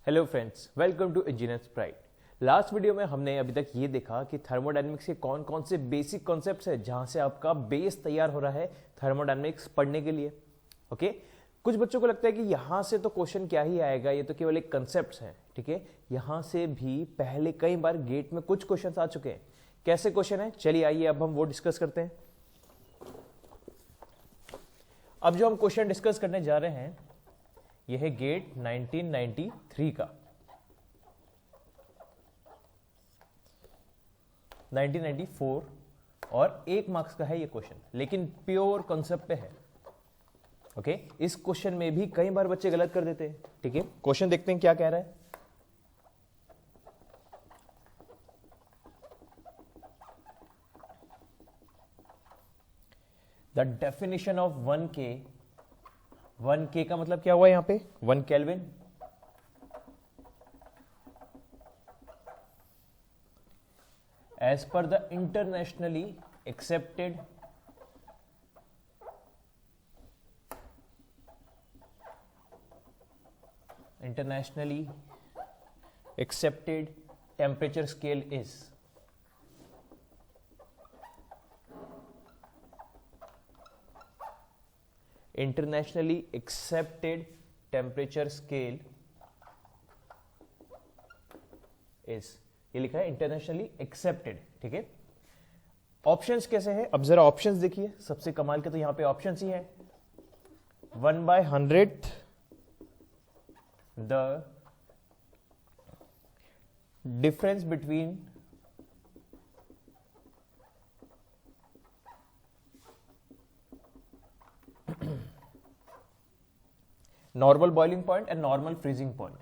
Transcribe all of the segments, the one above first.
Hello friends, welcome to engineers pride. Last video में हमने अभी तक ये देखा कि थर्मोडायनेमिक्स के कौन कौन से बेसिक कॉन्सेप्ट्स है जहां से आपका बेस तैयार हो रहा है थर्मोडायनेमिक्स पढ़ने के लिए। ओके, कुछ बच्चों को लगता है कि यहां से तो क्वेश्चन क्या ही आएगा, ये तो केवल एक कंसेप्ट है। ठीक है, यहां से भी पहले कई बार गेट में कुछ क्वेश्चन आ चुके हैं। कैसे क्वेश्चन है, चलिए आइए अब हम वो डिस्कस करते हैं। अब जो हम क्वेश्चन डिस्कस करने जा रहे हैं यह है गेट 1993 का। 1994 और 1 मार्क्स का है ये क्वेश्चन, लेकिन प्योर कॉन्सेप्ट पे है। ओके, इस क्वेश्चन में भी कई बार बच्चे गलत कर देते हैं। ठीक है, क्वेश्चन देखते हैं क्या कह रहा है। The definition of 1K, 1K का मतलब क्या हुआ यहां पे, 1 kelvin. As per the internationally accepted temperature scale is. Internationally accepted temperature scale is, ये लिखा है इंटरनेशनली एक्सेप्टेड। ठीक है, ऑप्शंस कैसे हैं, अब जरा ऑप्शंस देखिए। सबसे कमाल के तो यहां पे ऑप्शंस ही है। 1/100th the difference between normal boiling point and normal freezing point.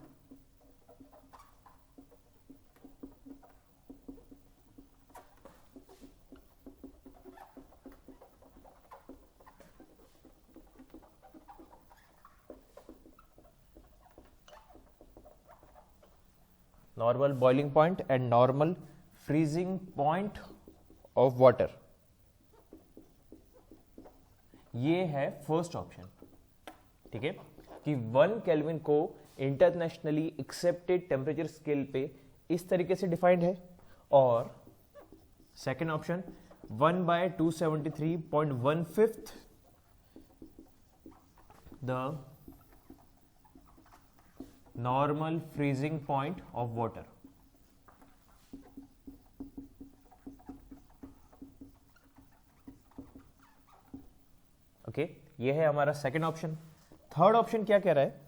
Normal boiling point and normal freezing point of water. ये है फर्स्ट ऑप्शन। ठीक है, कि 1 केल्विन को इंटरनेशनली एक्सेप्टेड टेम्परेचर स्केल पे इस तरीके से डिफाइंड है, और second option 1/273.15 the normal freezing point of water. Okay, ये है हमारा सेकेंड ऑप्शन। थर्ड ऑप्शन क्या कह रहा है,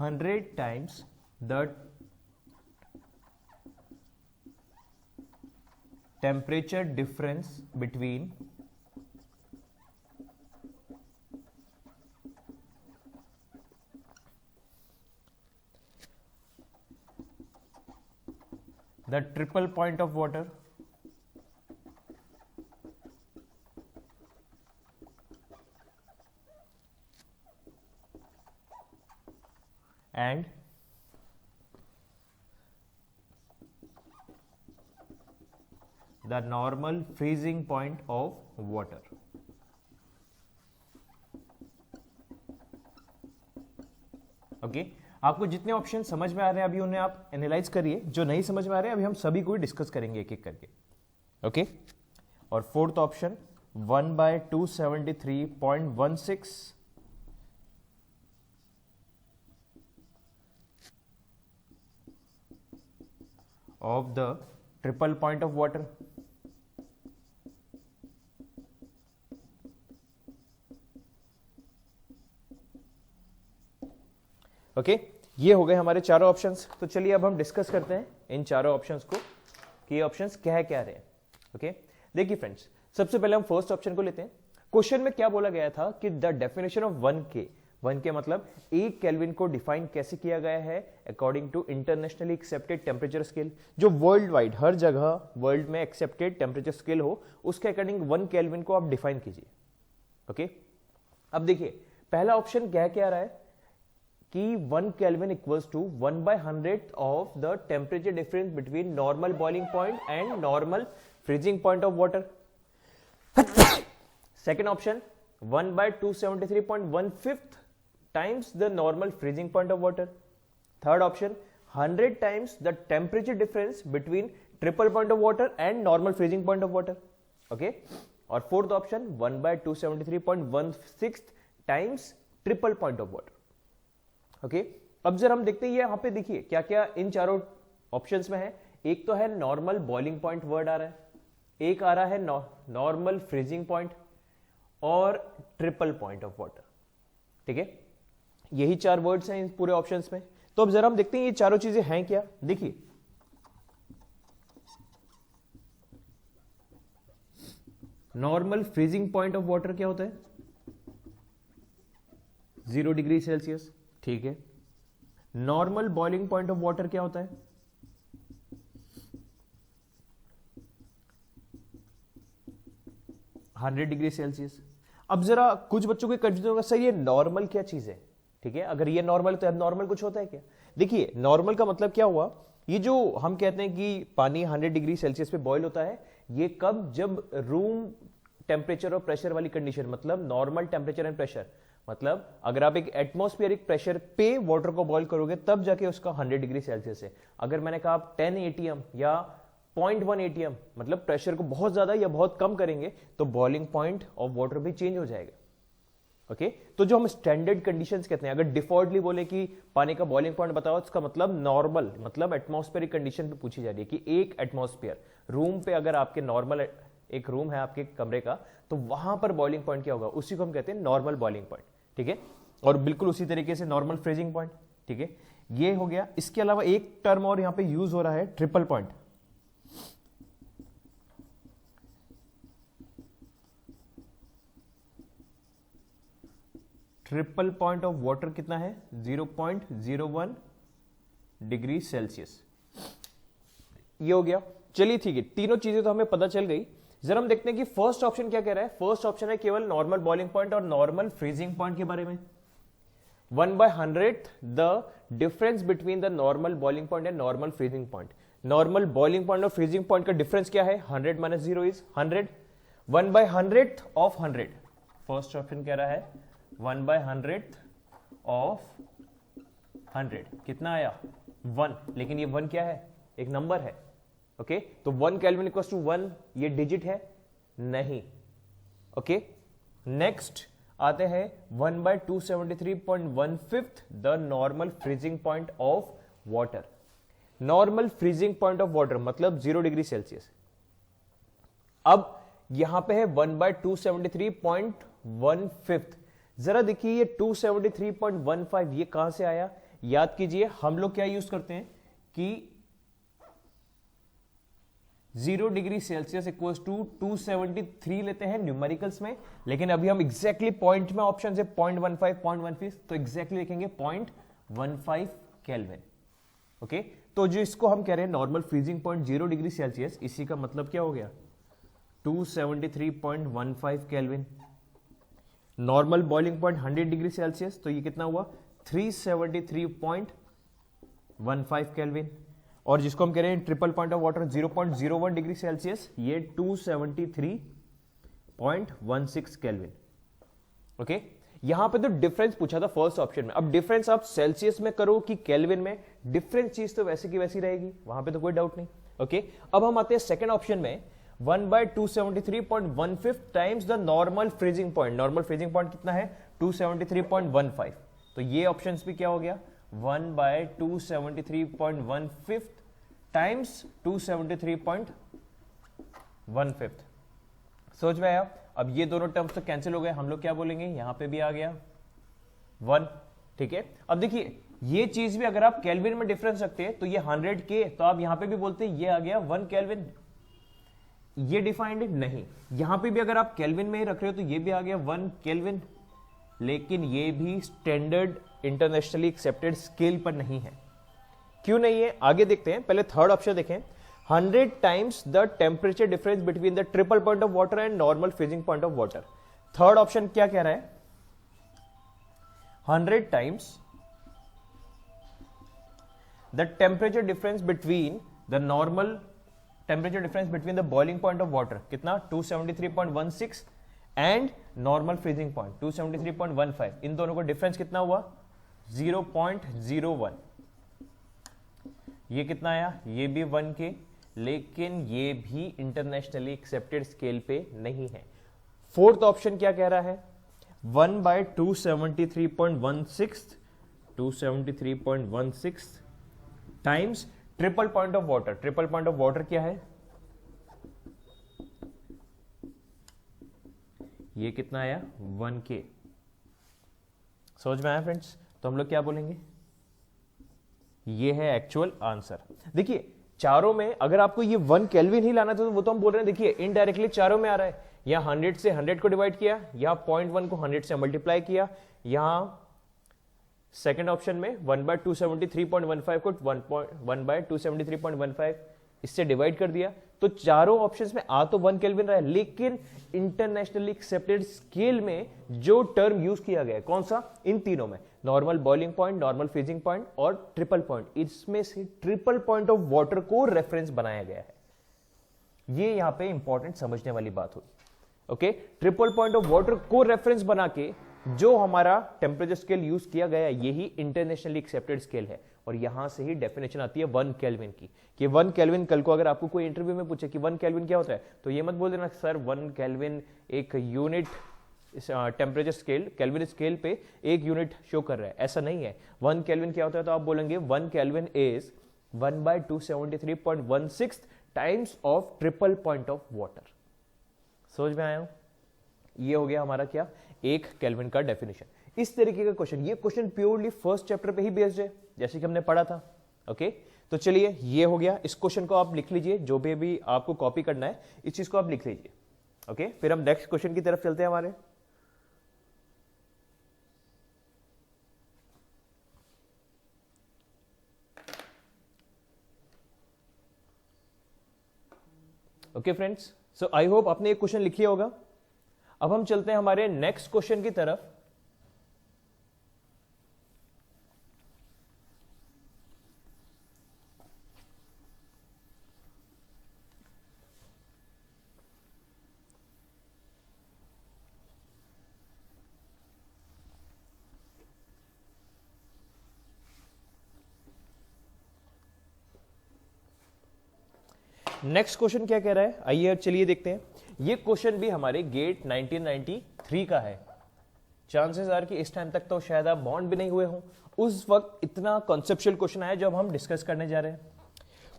hundred times the temperature difference between the triple point of water and the normal freezing point of water. Okay, आपको जितने option समझ में आ रहे हैं अभी उन्हें आप एनालाइज करिए, जो नहीं समझ में आ रहे हैं अभी हम सभी को भी डिस्कस करेंगे एक एक करके। ओके, और fourth option 1/273.16 of the triple point of water. Okay, ये हो गए हमारे चारों ऑप्शंस। तो चलिए अब हम डिस्कस करते हैं इन चारों ऑप्शंस को कि ये ऑप्शंस क्या है, क्या रहे हैं। ओके, देखिए फ्रेंड्स, सबसे पहले हम फर्स्ट ऑप्शन को लेते हैं। क्वेश्चन में क्या बोला गया था कि the definition of 1K, 1K मतलब 1 केल्विन को डिफाइन कैसे किया गया है according to internationally accepted temperature scale. जो वर्ल्ड वाइड हर जगह वर्ल्ड में एक्सेप्टेड टेम्परेचर स्केल हो, उसके अकॉर्डिंग 1 केल्विन को आप डिफाइन कीजिए। ओके, अब देखिए पहला ऑप्शन क्या कह रहा है कि 1 kelvin equals to 1/100th of the temperature difference between normal boiling point and normal freezing point of water. Second option 1/273.15 times the normal freezing point of water. Third option, 100 times the temperature difference between triple point of water and normal freezing point of water. Okay, और fourth option 1/273.16 times triple point of water. Okay, अब जरा हम देखते हैं, ये यहाँ पे देखिए क्या क्या इन चारों ऑप्शंस में है. एक तो है नॉर्मल बॉइलिंग पॉइंट वर्ड आ रहा है, एक आ रहा है नॉर्मल फ्रीजिंग पॉइंट और ट्रिपल पॉइंट ऑफ वाटर. ठीक है, यही चार वर्ड्स हैं इन पूरे ऑप्शंस में. तो अब जरा हम देखते हैं ये चारों चीजें हैं क्या. देखिए, normal freezing point of water क्या होता है? 0 डिग्री सेल्सियस. ठीक है, normal boiling point of water क्या होता है? 100 डिग्री सेल्सियस. अब जरा कुछ बच्चों को कंफ्यूजन होगा, सर ये नॉर्मल क्या चीज है? ठीक है, अगर ये नॉर्मल तो नॉर्मल कुछ होता है क्या? देखिए, नॉर्मल का मतलब क्या हुआ, ये जो हम कहते हैं कि पानी 100 डिग्री सेल्सियस पे बॉईल होता है, ये कब? जब रूम टेम्परेचर और प्रेशर वाली कंडीशन, मतलब नॉर्मल टेम्परेचर एंड प्रेशर. मतलब अगर आप एक एटमॉस्फेरिक प्रेशर पे वाटर को बॉईल करोगे तब जाके उसका 100 डिग्री सेल्सियस है. अगर मैंने कहा आप 10 एटीएम या 0.1 एटीएम, मतलब प्रेशर को बहुत ज्यादा या बहुत कम करेंगे तो बॉइलिंग पॉइंट ऑफ वाटर भी चेंज हो जाएगा. ओके, तो जो हम स्टैंडर्ड कंडीशंस कहते हैं, अगर डिफॉल्टली बोले कि पानी का बॉइलिंग पॉइंट बताओ, इसका मतलब नॉर्मल, मतलब एटमॉस्फेरिक कंडीशन पे पूछी जा रही है कि एक एटमॉस्फेयर रूम पे, अगर आपके नॉर्मल एक रूम है आपके कमरे का, तो वहां पर बॉइलिंग पॉइंट क्या होगा, उसी को हम कहते हैं नॉर्मल बॉइलिंग पॉइंट. ठीक है, और बिल्कुल उसी तरीके से नॉर्मल फ्रीजिंग पॉइंट. ठीक है, ये हो गया. इसके अलावा एक टर्म और यहां पे यूज हो रहा है, triple point. Triple point of water कितना है? 0.01 डिग्री सेल्सियस. ये हो गया. चलिए ठीक है, तीनों चीजें तो हमें पता चल गई. जरा हम देखते हैं कि फर्स्ट ऑप्शन क्या कह रहा है. फर्स्ट ऑप्शन है केवल नॉर्मल बॉइलिंग पॉइंट और नॉर्मल फ्रीजिंग पॉइंट के बारे में. 1/100 the difference between the normal boiling point and normal freezing point. Normal boiling point और फ्रीजिंग पॉइंट का डिफरेंस क्या है? 100 - 0 इज 100. 1/100 ऑफ 100. फर्स्ट ऑप्शन कह रहा है 1/100 ऑफ 100. कितना आया? 1. लेकिन ये 1 क्या है? एक नंबर है. ओके, तो 1 केल्विन इक्वल्स टू 1 ये डिजिट है? नहीं. ओके, नेक्स्ट आते हैं 1/273.15 the normal freezing point of water. Normal freezing point of water मतलब 0 डिग्री सेल्सियस. अब यहां पे है 1/273.15. जरा देखिए, ये 273.15 ये कहां से आया? याद कीजिए, हम लोग क्या यूज करते हैं कि 0 डिग्री सेल्सियस इक्वल्स टू 273 लेते हैं न्यूमेरिकल्स में, लेकिन अभी हम एग्जैक्टली पॉइंट में ऑप्शन है 0.15 तो एग्जैक्टली लिखेंगे 0.15 केल्विन. ओके, तो जो इसको हम कह रहे हैं normal freezing point 0 degree Celsius, इसी का मतलब क्या हो गया? 273.15 kelvin. Normal boiling point 100 degree Celsius, तो ये कितना हुआ? 373.15 केल्विन. और जिसको हम कह रहे हैं triple point of water 0.01 degree Celsius, ये 273.16 केल्विन. ओके, यहां पे तो डिफरेंस पूछा था फर्स्ट ऑप्शन में. अब डिफरेंस आप सेल्सियस में करो कि केल्विन में, डिफरेंस चीज तो वैसे की वैसी रहेगी, वहां पे तो कोई डाउट नहीं. ओके, अब हम आते हैं सेकेंड ऑप्शन में. 1/273.15 times the normal freezing point. Normal freezing point कितना है? 273.15. तो ये ऑप्शन भी क्या हो गया? 1/273.15 टाइम्स 273.15. सोच में आया? अब ये दोनों टर्म्स तो कैंसिल हो गए, हम लोग क्या बोलेंगे? यहां पे भी आ गया 1. ठीक है, अब देखिए ये चीज भी अगर आप केल्विन में डिफरेंस रखते हैं तो ये 100 के, तो आप यहां पे भी बोलते हैं ये आ गया 1 केल्विन. ये डिफाइंड नहीं. यहां पे भी अगर आप केल्विन में ही रख रहे हो तो ये भी आ गया 1 केल्विन, लेकिन ये भी स्टैंडर्ड इंटरनेशनली एक्सेप्टेड स्केल पर नहीं है. क्यों नहीं है? आगे देखते हैं. पहले थर्ड ऑप्शन देखें. 100 times the temperature difference between the triple point of water and normal freezing point of water. Third option क्या कह रहा है? 100 times the temperature difference between the normal temperature difference between the boiling point of water. कितना? 273.16 and normal freezing point 273.15, इन दोनों का difference कितना हुआ 0.01। ये कितना आया, ये भी 1 के, लेकिन ये भी इंटरनेशनली एक्सेप्टेड स्केल पे नहीं है। फोर्थ ऑप्शन क्या कह रहा है 1/273.16 times triple point of water. Triple point of water क्या है, ये कितना आया 1 के। समझ में आया फ्रेंड्स? तो हम लोग क्या बोलेंगे, ये है एक्चुअल आंसर। देखिए चारों में अगर आपको ये 1 केल्विन ही लाना था तो वो तो हम बोल रहे हैं, देखिए इनडायरेक्टली चारों में आ रहा है। यहां 100 से 100 को डिवाइड किया, यहां 0.1 को 100 से मल्टीप्लाई किया, यहां सेकंड ऑप्शन में 1/273.15 को 1/273.15 इससे डिवाइड कर दिया। तो चारों ऑप्शंस में आ तो 1 केल्विन रहा है, लेकिन इंटरनेशनली एक्सेप्टेड स्केल में जो टर्म यूज किया गया है कौन सा, इन तीनों में normal boiling point, normal freezing point और ट्रिपल पॉइंट, इसमें से ट्रिपल पॉइंट ऑफ वाटर को रेफरेंस बनाया गया है। ये यहां पे इंपॉर्टेंट समझने वाली बात हुई। Okay, triple point of water को रेफरेंस बना के जो हमारा टेम्परेचर स्केल यूज किया गया है यही इंटरनेशनली एक्सेप्टेड स्केल है। और यहां से ही डेफिनेशन आती है 1 केल्विन की, कि 1 केल्विन, कल को अगर आपको कोई इंटरव्यू में पूछे कि 1 केल्विन क्या होता है, तो ये मत बोल देना सर 1 केल्विन एक unit temperature scale, kelvin scale पे एक यूनिट शो कर रहा है, ऐसा नहीं है। 1 केल्विन क्या होता है, तो आप बोलेंगे 1 kelvin is 1/273.16 times of triple point of water. समझ में आया हो? ये हो गया हमारा क्या, 1 केल्विन का डेफिनेशन। इस तरीके का क्वेश्चन, ये क्वेश्चन प्योरली फर्स्ट चैप्टर पे ही बेस्ड है, जैसे कि हमने पढ़ा था। ओके, तो चलिए ये हो गया। इस क्वेश्चन को आप लिख लीजिए, जो भी आपको कॉपी करना है इस चीज को आप लिख लीजिए। ओके, फिर हम नेक्स्ट क्वेश्चन की तरफ चलते हैं हमारे। Okay friends, so I hope आपने एक क्वेश्चन लिख लिया होगा। अब हम चलते हैं हमारे नेक्स्ट क्वेश्चन की तरफ। नेक्स्ट क्वेश्चन क्या कह रहा है, आइए अब चलिए देखते हैं। ये क्वेश्चन भी हमारे गेट 1993 का है। चांसेस आर कि इस टाइम तक तो शायद आप बॉन्ड भी नहीं हुए हो, उस वक्त इतना कॉन्सेप्चुअल क्वेश्चन आया जब हम डिस्कस करने जा रहे हैं।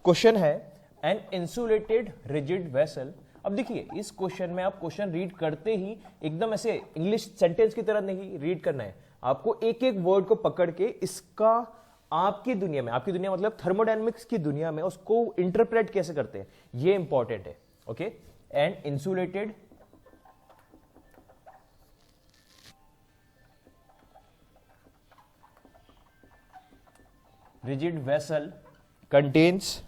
क्वेश्चन है एन इंसुलेटेड रिजिड वेसल। अब देखिए इस क्वेश्चन में आप क्वेश्चन रीड करते ही एकदम ऐसे इंग्लिश सेंटेंस की तरह नहीं रीड करना है, आपको एक एक वर्ड को पकड़ के इसका आपकी दुनिया में, आपकी दुनिया मतलब थर्मोडायनेमिक्स की दुनिया में उसको इंटरप्रेट कैसे करते हैं, ये इंपॉर्टेंट है। Okay, and insulated rigid vessel contains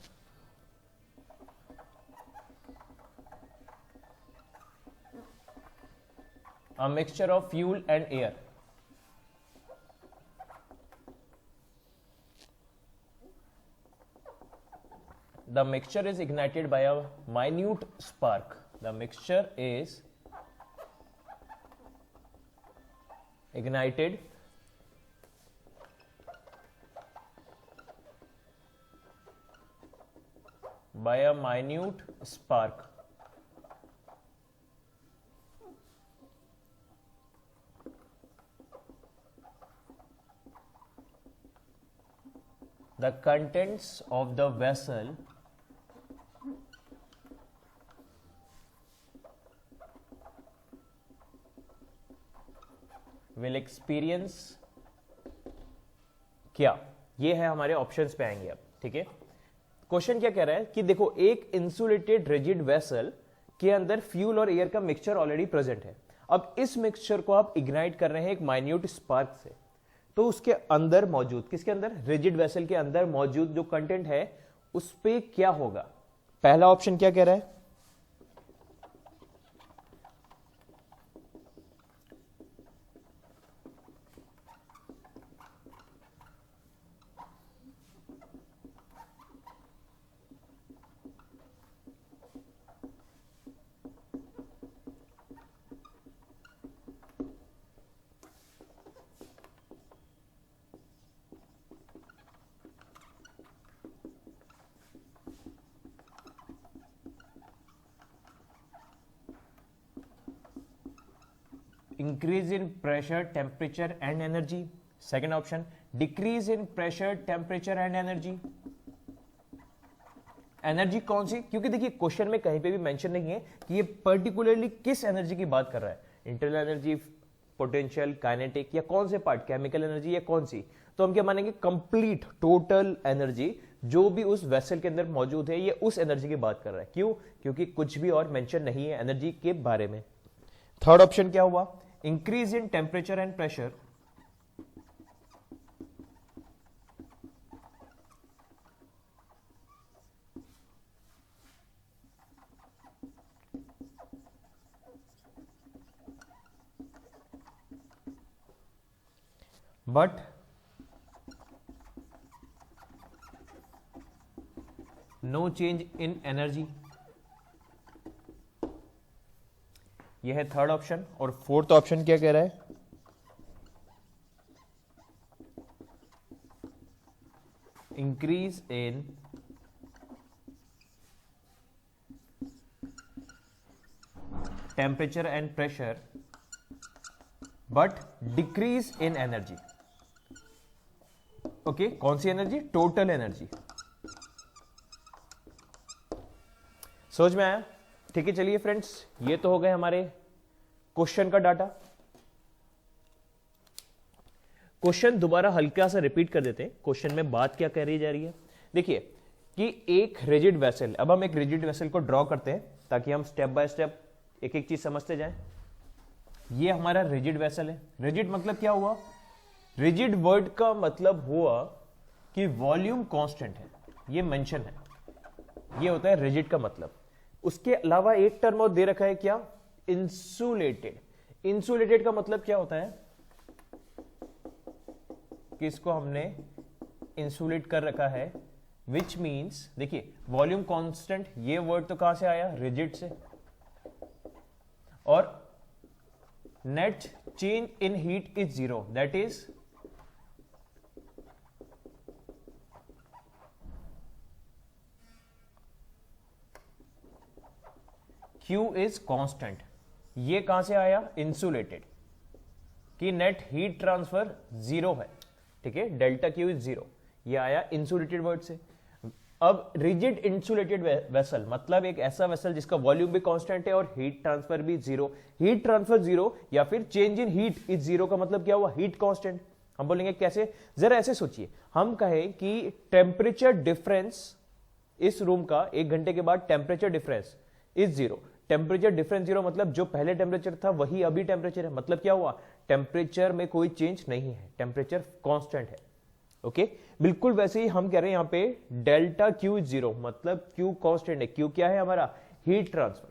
a mixture of fuel and air. The mixture is ignited by a minute spark. The mixture is ignited by a minute spark. The contents of the vessel will experience क्या, ये है हमारे options पे आएंगे अब। ठीक है, question क्या कह रहा है कि देखो एक इंसुलेटेड रिजिड वेसल के अंदर फ्यूल और एयर का मिक्सचर ऑलरेडी प्रेजेंट है। अब इस मिक्सचर को आप इग्नाइट कर रहे हैं एक माइन्यूट स्पार्क से, तो उसके अंदर मौजूद, किसके अंदर, रिजिड वेसल के अंदर मौजूद जो कंटेंट है उस पे क्या होगा। पहला ऑप्शन क्या कह रहा है, increase in pressure temperature and energy. Second option decrease in pressure temperature and energy. Energy कौन सी, क्योंकि देखिए क्वेश्चन में कहीं पे भी मेंशन नहीं है कि ये पर्टिकुलरली किस एनर्जी की बात कर रहा है, इंटरनल एनर्जी, पोटेंशियल, काइनेटिक, या कौन से पार्ट, केमिकल एनर्जी या कौन सी। तो हम क्या मानेंगे, कंप्लीट टोटल एनर्जी जो भी उस वेसल के अंदर मौजूद है, ये उस एनर्जी की बात कर रहा है। क्यों, क्योंकि कुछ भी और मेंशन नहीं है एनर्जी के बारे में। थर्ड ऑप्शन क्या हुआ, increase in temperature and pressure. But no change in energy. यह है थर्ड ऑप्शन। और फोर्थ ऑप्शन क्या कह रहा है, increase in temperature and pressure but decrease in energy. Okay, कौन सी एनर्जी, टोटल एनर्जी। समझ में आया? ठीक है, चलिए फ्रेंड्स, ये तो हो गए हमारे क्वेश्चन का डाटा। क्वेश्चन दोबारा हल्का सा रिपीट कर देते हैं, क्वेश्चन में बात क्या कह रही जा रही है। देखिए कि एक रिजिड वेसल, अब हम एक रिजिड वेसल को ड्रॉ करते हैं ताकि हम स्टेप बाय स्टेप एक एक चीज समझते जाएं। ये हमारा रिजिड वेसल है। रिजिड मतलब क्या हुआ, रिजिड वर्ड का मतलब हुआ कि वॉल्यूम कांस्टेंट है, ये मेंशन है, ये होता है रिजिड का मतलब। उसके अलावा एक टर्म और दे रखा है क्या, इंसुलेटेड। इंसुलेटेड का मतलब क्या होता है कि इसको हमने इंसुलेट कर रखा है, विच मीन्स देखिए वॉल्यूम कांस्टेंट, ये वर्ड तो कहां से आया, रिजिड से। और net change in heat is zero, that is Q is constant. ये कहां से आया, इंसुलेटेड, कि नेट हीट ट्रांसफर जीरो है, ठीक है, डेल्टा Q इज जीरो, ये आया इंसुलेटेड वर्ड से। अब रिजिड इंसुलेटेड वेसल मतलब एक ऐसा वेसल जिसका वॉल्यूम भी कांस्टेंट है और हीट ट्रांसफर भी जीरो। हीट ट्रांसफर जीरो या फिर change in heat is zero का मतलब क्या हुआ, हीट कांस्टेंट। हम बोलेंगे कैसे, जरा ऐसे सोचिए, हम कहें कि टेम्परेचर डिफरेंस इस रूम का 1 घंटे के बाद temperature difference is zero. Temperature difference zero मतलब जो पहले टेम्परेचर था वही अभी टेम्परेचर है, मतलब क्या हुआ, टेम्परेचर में कोई चेंज नहीं है, टेम्परेचर कांस्टेंट है। ओके, बिल्कुल वैसे ही हम कह रहे हैं यहां पे डेल्टा Q इज जीरो, मतलब Q कांस्टेंट है। Q क्या है हमारा, हीट ट्रांसफर,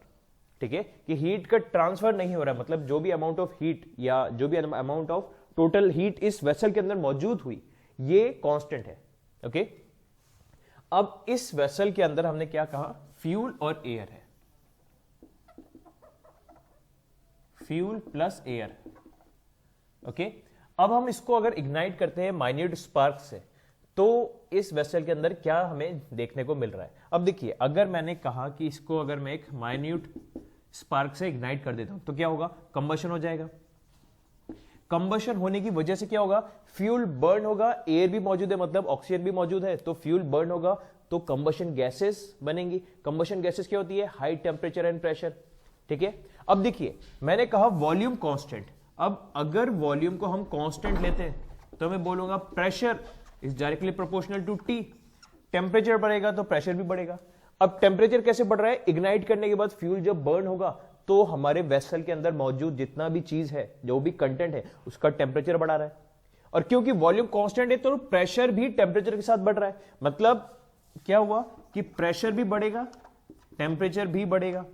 ठीक है, कि हीट का ट्रांसफर नहीं हो रहा है, मतलब जो भी अमाउंट ऑफ हीट या जो भी अमाउंट ऑफ टोटल हीट इस वेसल के अंदर मौजूद हुई, ये कांस्टेंट है। ओके, अब इस वेसल के अंदर हमने क्या कहा, फ्यूल और एयर है, फ्यूल प्लस एयर। ओके, अब हम इसको अगर इग्नाइट करते हैं माइन्यूट स्पार्क से, तो इस वेसल के अंदर क्या हमें देखने को मिल रहा है। अब देखिए, अगर मैंने कहा कि इसको अगर मैं एक माइन्यूट स्पार्क से इग्नाइट कर देता हूं तो क्या होगा, कंबशन हो जाएगा। कंबशन होने की वजह से क्या होगा, फ्यूल बर्न होगा, एयर भी मौजूद है मतलब ऑक्सीजन भी मौजूद है, तो फ्यूल बर्न होगा तो कंबशन गैसेस बनेंगी। कंबशन गैसेस क्या होती है, हाई टेम्परेचर एंड प्रेशर, ठीक है। अब देखिए मैंने कहा वॉल्यूम कांस्टेंट, अब अगर वॉल्यूम को हम कांस्टेंट लेते हैं तो मैं बोलूंगा pressure is directly proportional to T. Temperature बढ़ेगा तो प्रेशर भी बढ़ेगा। अब टेम्परेचर कैसे बढ़ रहा है, इग्नाइट करने के बाद फ्यूल जब बर्न होगा तो हमारे वेसल के अंदर मौजूद जितना भी चीज है, जो भी कंटेंट है, उसका टेम्परेचर बढ़ा रहा है। और क्योंकि वॉल्यूम कांस्टेंट है तो प्रेशर भी टेम्परेचर के साथ बढ़ रहा है, मतलब क्या हुआ कि प्रेशर भी बढ़ेगा, टेम्परेचर भी बढ़ेगा,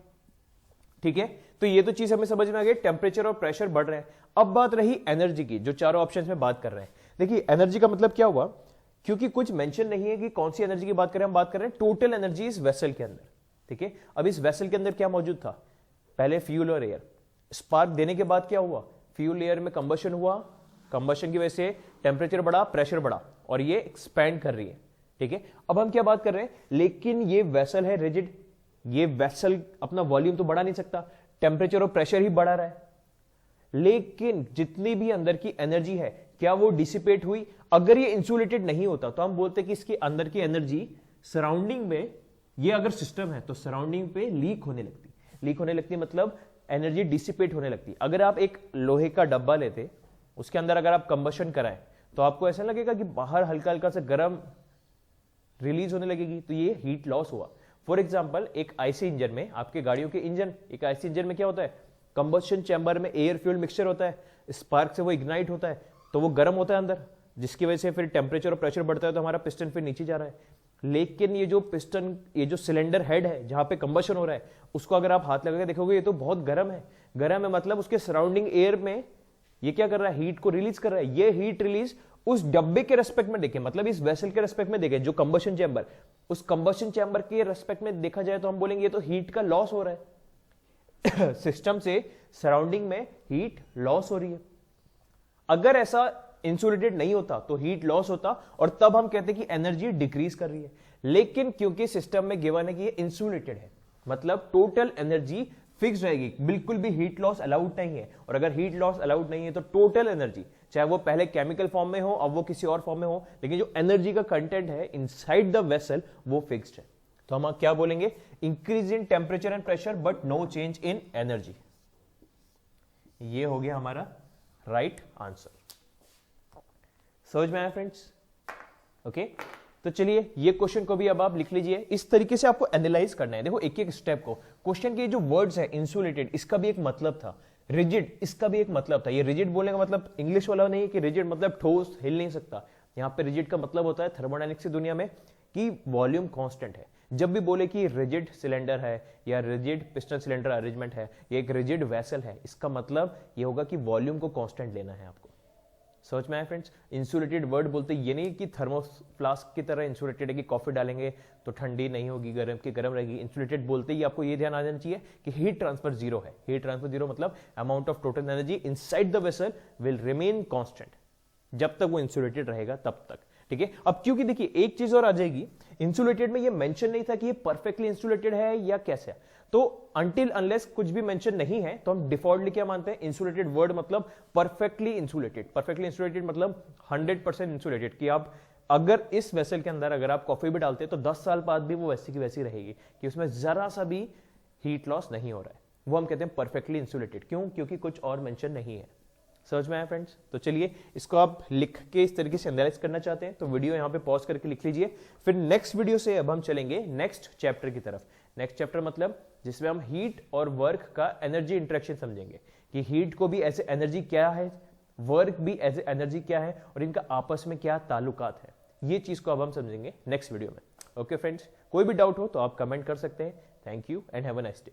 ठीक है। तो ये तो चीज हमें समझ में आ गई, टेम्परेचर और प्रेशर बढ़ रहे हैं। अब बात रही एनर्जी की, जो चारों ऑप्शंस में बात कर रहे हैं। देखिए एनर्जी का मतलब क्या हुआ, क्योंकि कुछ मेंशन नहीं है कि कौन सी एनर्जी की बात करें, हम बात कर रहे हैं टोटल एनर्जी इस वेसल के अंदर, ठीक है। अब इस वेसल के अंदर क्या मौजूद था, पहले फ्यूल और एयर। स्पार्क देने के बाद क्या हुआ, फ्यूल एयर में कंबशन हुआ, कंबशन की वजह से टेम्परेचर बढ़ा, प्रेशर बढ़ा और ये एक्सपैंड कर रही है, ठीक है। अब हम क्या बात कर रहे हैं, लेकिन ये वेसल है रिजिड, ये वेसल अपना वॉल्यूम तो बढ़ा नहीं सकता, टेम्परेचर और प्रेशर ही बढ़ा रहा है। लेकिन जितनी भी अंदर की एनर्जी है क्या वो डिसिपेट हुई? अगर ये इंसुलेटेड नहीं होता तो हम बोलते कि इसकी अंदर की एनर्जी सराउंडिंग में, ये अगर सिस्टम है तो सराउंडिंग पे लीक होने लगती मतलब एनर्जी डिसिपेट होने लगती। अगर आप एक लोहे का डब्बा लेते, उसके अंदर अगर आप कंबशन कराएं तो आपको ऐसा लगेगा कि बाहर हल्का हल्का सा गर्म रिलीज होने लगेगी, तो ये हीट लॉस हुआ। फॉर एग्जाम्पल एक आईसी इंजन में, आपके गाड़ियों के इंजन, एक आईसी इंजन में क्या होता है, कंबशन चैम्बर में एयर फ्यूल मिक्सचर होता है, स्पार्क से वो इग्नाइट होता है तो वो गर्म होता है अंदर, जिसकी वजह से फिर टेम्परेचर और प्रेशर बढ़ता है तो हमारा पिस्टन फिर नीचे जा रहा है। लेकिन ये जो पिस्टन, ये जो सिलेंडर हेड है जहां पे कंबशन हो रहा है, उसको अगर आप हाथ लगा के देखोगे ये तो बहुत गर्म है। गर्म है मतलब उसके सराउंडिंग एयर में ये क्या कर रहा है, हीट को रिलीज कर रहा है। ये हीट रिलीज उस डब्बे के रेस्पेक्ट में देखें, मतलब इस वेसल के रेस्पेक्ट में देखें, जो कंबशन चैम्बर, उस कंबशन चैम्बर के रेस्पेक्ट में देखा जाए तो हम बोलेंगे ये तो हीट का लॉस हो रहा है। सिस्टम से सराउंडिंग में हीट लॉस हो रही है। अगर ऐसा इंसुलेटेड नहीं होता तो हीट लॉस होता और तब हम कहते कि एनर्जी डिक्रीज कर रही है। लेकिन क्योंकि सिस्टम में गिवन है कि ये इंसुलेटेड है, मतलब टोटल एनर्जी फिक्स रहेगी, बिल्कुल भी हीट लॉस अलाउड नहीं है। और अगर हीट लॉस अलाउड नहीं है तो टोटल एनर्जी, चाहे वो पहले केमिकल फॉर्म में हो, अब वो किसी और फॉर्म में हो, लेकिन जो एनर्जी का कंटेंट है इनसाइड द वेसल वो फिक्स्ड है। तो हम क्या बोलेंगे, increase in temperature and pressure but no change in energy. ये हो गया हमारा राइट आंसर। समझ में आया फ्रेंड्स? ओके, तो चलिए ये क्वेश्चन को भी अब आप लिख लीजिए। इस तरीके से आपको एनालाइज करना है। देखो एक एक स्टेप को, क्वेश्चन के जो वर्ड्स है, इंसुलेटेड, इसका भी एक मतलब था, रिजिड, इसका भी एक मतलब था। ये रिजिड बोलने का मतलब इंग्लिश वाला नहीं है कि रिजिड मतलब ठोस, हिल नहीं सकता। यहां पे रिजिड का मतलब होता है थर्मोडायनेमिक्स की दुनिया में कि वॉल्यूम कांस्टेंट है। जब भी बोले कि रिजिड सिलेंडर है या रिजिड पिस्टन सिलेंडर अरेंजमेंट है या एक रिजिड वेसल है, इसका मतलब ये होगा कि वॉल्यूम को कांस्टेंट लेना है आपको। समझ में आया फ्रेंड्स? इंसुलेटेड वर्ड बोलते ये नहीं कि थर्मोफ्लास्क की तरह इंसुलेटेड है कि कॉफी डालेंगे तो ठंडी नहीं होगी, गर्म की गर्म रहेगी। इंसुलेटेड बोलते ही आपको ये ध्यान आ जाना चाहिए कि हीट ट्रांसफर जीरो है। हीट ट्रांसफर जीरो मतलब amount of total energy inside the vessel will remain constant, जब तक वो इंसुलेटेड रहेगा तब तक। ठीक है, अब क्योंकि देखिए एक चीज और आ जाएगी, इंसुलेटेड में ये मेंशन नहीं था कि ये परफेक्टली इंसुलेटेड है या कैसे, तो अनटिल अनलेस कुछ भी मेंशन नहीं है तो हम डिफॉल्टली क्या मानते हैं, इंसुलेटेड वर्ड मतलब परफेक्टली इंसुलेटेड। परफेक्टली इंसुलेटेड मतलब 100% इंसुलेटेड, कि आप अगर इस वेसल के अंदर अगर आप कॉफी भी डालते हैं तो 10 साल बाद भी वो वैसी की वैसी रहेगी, कि उसमें जरा सा भी हीट लॉस नहीं हो रहा है। वो हम कहते हैं परफेक्टली इंसुलेटेड। क्यों? क्योंकि कुछ और मेंशन नहीं है। समझ में आया फ्रेंड्स? तो चलिए इसको आप लिख के इस तरीके से एनालाइज करना चाहते हैं तो वीडियो यहां पे पॉज करके लिख लीजिए। फिर नेक्स्ट वीडियो से अब हम चलेंगे नेक्स्ट चैप्टर की तरफ। नेक्स्ट चैप्टर मतलब जिसमें हम हीट और वर्क का एनर्जी इंटरेक्शन समझेंगे, कि हीट को भी एज ए एनर्जी क्या है, वर्क भी एज ए एनर्जी क्या है, और इनका आपस में क्या ताल्लुकात है। ये चीज को अब हम समझेंगे नेक्स्ट वीडियो में। ओके फ्रेंड्स, कोई भी डाउट हो तो आप कमेंट कर सकते हैं। Thank you and have a nice day.